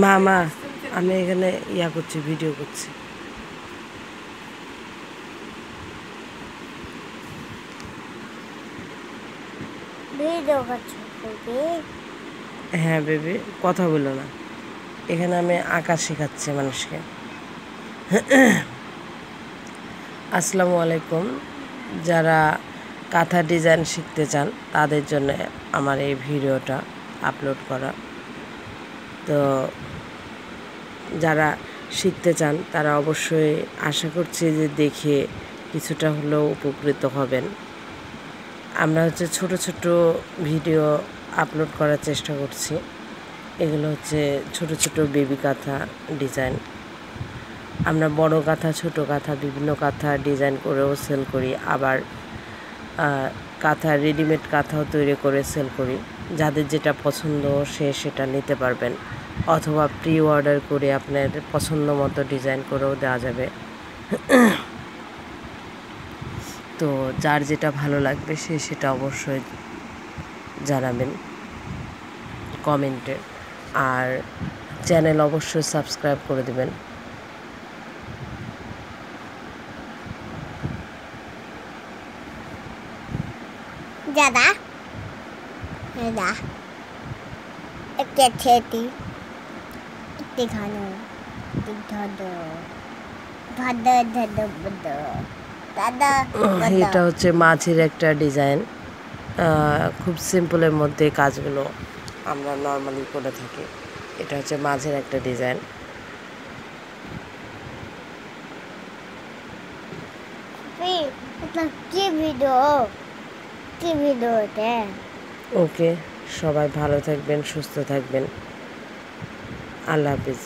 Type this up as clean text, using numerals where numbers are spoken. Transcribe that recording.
মামা আমি এখানে ইয়া করছি, ভিডিও করছি। হ্যাঁ বেবি, কথা বলো না। এখানে আমি আঁকা শেখাচ্ছি মানুষকে। আসসালামু আলাইকুম। যারা কাঁথা ডিজাইন শিখতে চান তাদের জন্য আমার এই ভিডিওটা আপলোড করা। তো যারা শিখতে চান তারা অবশ্যই আশা করছি যে দেখে কিছুটা হলেও উপকৃত হবেন। আমরা হচ্ছে ছোট ছোট ভিডিও আপলোড করার চেষ্টা করছি। এগুলো হচ্ছে ছোট ছোট বেবি কাঁথা ডিজাইন। আমরা বড় কাঁথা, ছোট কাঁথা, বিভিন্ন কাঁথা ডিজাইন করেও সেল করি। আবার কাঁথা, রেডিমেড কাঁথাও তৈরি করে সেল করি। যাদের যেটা পছন্দ সে সেটা নিতে পারবেন, অথবা প্রি অর্ডার করে আপনার পছন্দ মতো ডিজাইন করেও দেওয়া যাবে। তো যার যেটা ভালো লাগবে সে সেটা অবশ্যই জানাবেন কমেন্টে। আর চ্যানেল অবশ্যই সাবস্ক্রাইব করে দেবেন। দাদা দাদা একটা ছেটি একটি ঘন দাদা এটা হচ্ছে মাছের একটা ডিজাইন। খুব সিম্পলের মধ্যে কাজগুলো আমরা নর্মালি করে থাকি। এটা হচ্ছে মাছের একটা ডিজাইন। কি ভিডিও এটা? ওকে, সবাই ভালো থাকবেন, সুস্থ থাকবেন। আল্লাহ হাফিজ।